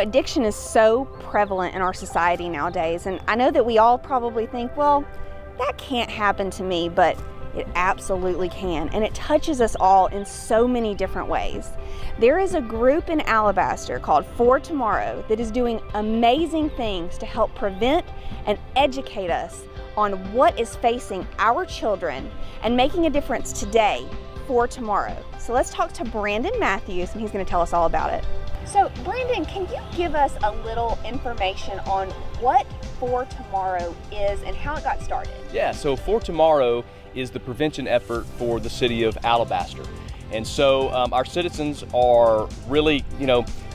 addiction is so prevalent in our society nowadays, and I know that we all probably think, well, that can't happen to me, but it absolutely can, and it touches us all in so many different ways. There is a group in Alabaster called For Tomorrow that is doing amazing things to help prevent and educate us on what is facing our children and making a difference today for tomorrow. So let's talk to Brandon Matthews, and he's going to tell us all about it. So Brandon, can you give us a little information on what For Tomorrow is and how it got started? Yeah, so For Tomorrow is the prevention effort for the city of Alabaster. And so our citizens are really,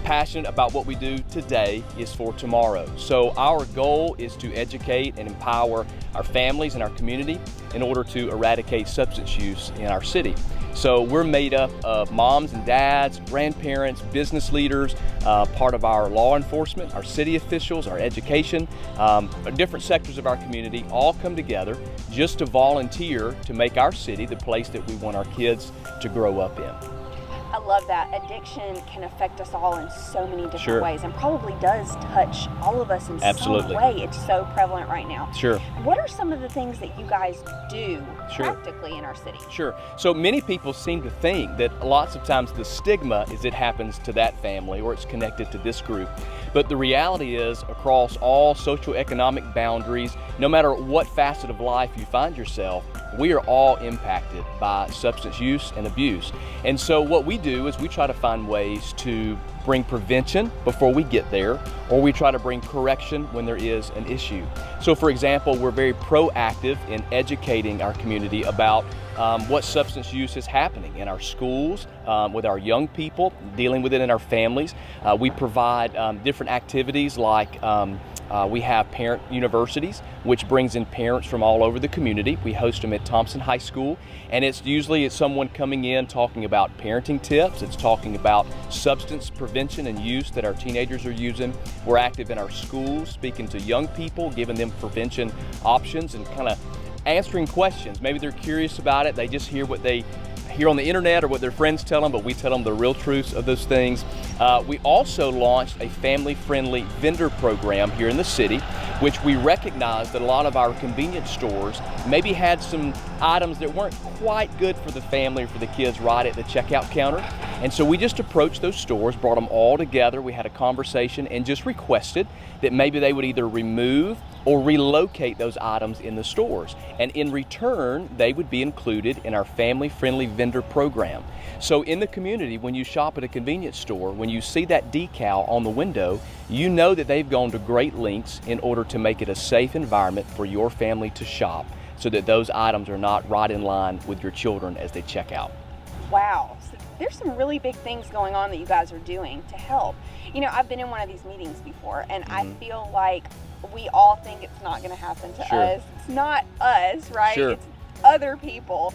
passionate about what we do today is for tomorrow. So our goal is to educate and empower our families and our community in order to eradicate substance use in our city. So we're made up of moms and dads, grandparents, business leaders, part of our law enforcement, our city officials, our education, different sectors of our community all come together just to volunteer to make our city the place that we want our kids to grow up in. I love that. Addiction can affect us all in so many different Sure. ways, and probably does touch all of us in Absolutely. some way. It's so prevalent right now. Sure. What are some of the things that you guys do Sure. practically in our city? Sure. So many people seem to think that lots of times the stigma is it happens to that family or it's connected to this group. But the reality is across all socioeconomic boundaries, no matter what facet of life you find yourself, we are all impacted by substance use and abuse. And so what we do is we try to find ways to bring prevention before we get there, or we try to bring correction when there is an issue. So for example, we're very proactive in educating our community about what substance use is happening in our schools, with our young people, dealing with it in our families. We provide different activities like we have parent universities, which brings in parents from all over the community. We host them at Thompson High School, and it's someone coming in talking about parenting tips. It's talking about substance prevention and use that our teenagers are using. We're active in our schools, speaking to young people, giving them prevention options and kind of answering questions. Maybe they're curious about it. They just hear what they hear on the internet or what their friends tell them, but we tell them the real truths of those things. We also launched a family-friendly vendor program here in the city, which we recognize that a lot of our convenience stores maybe had some items that weren't quite good for the family or for the kids right at the checkout counter. And so we just approached those stores, brought them all together, we had a conversation, and just requested that maybe they would either remove or relocate those items in the stores. And in return, they would be included in our family-friendly vendor program. So in the community, when you shop at a convenience store, when you see that decal on the window, you know that they've gone to great lengths in order to make it a safe environment for your family to shop, so that those items are not right in line with your children as they check out. Wow. So there's some really big things going on that you guys are doing to help. I've been in one of these meetings before, and I feel like we all think it's not going to happen to Sure. us. It's not us, right? Sure. It's other people.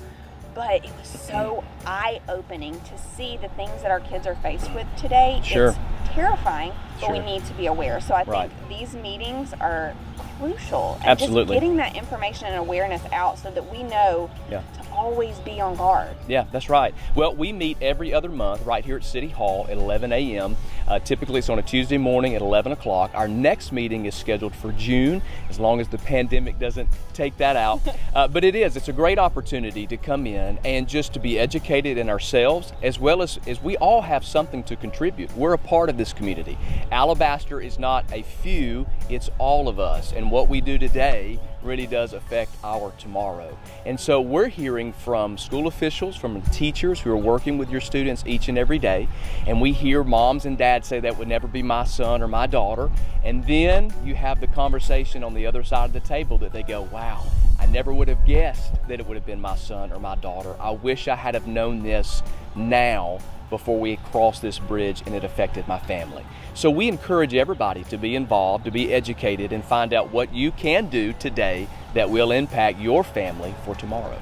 But it was so eye-opening to see the things that our kids are faced with today. Sure. It's terrifying, but we Sure. need to be aware. So I think Right. these meetings are crucial. And Absolutely. just getting that information and awareness out so that we know Yeah. to always be on guard. Yeah, that's right. Well, we meet every other month right here at City Hall at 11 a.m. Typically it's on a Tuesday morning at 11 o'clock. Our next meeting is scheduled for June, as long as the pandemic doesn't take that out. But it's a great opportunity to come in and just to be educated in ourselves, as well as we all have something to contribute. We're a part of this community. Alabaster is not a few, it's all of us. And what we do today really does affect our tomorrow. And so we're hearing from school officials, from teachers who are working with your students each and every day, and we hear moms and dads say that would never be my son or my daughter. And then you have the conversation on the other side of the table that they go, wow, I never would have guessed that it would have been my son or my daughter. I wish I had have known this now before we crossed this bridge and it affected my family. So we encourage everybody to be involved, to be educated, and find out what you can do today that will impact your family for tomorrow.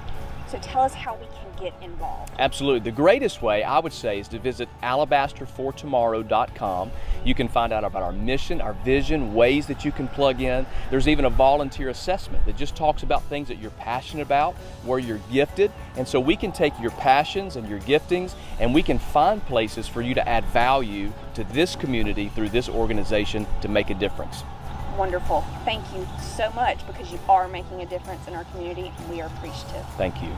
So tell us how we can get involved? Absolutely. The greatest way, I would say, is to visit alabasterfortomorrow.com. You can find out about our mission, our vision, ways that you can plug in. There's even a volunteer assessment that just talks about things that you're passionate about, where you're gifted, and so we can take your passions and your giftings and we can find places for you to add value to this community through this organization to make a difference. Wonderful. Thank you so much, because you are making a difference in our community and we are appreciative. Thank you.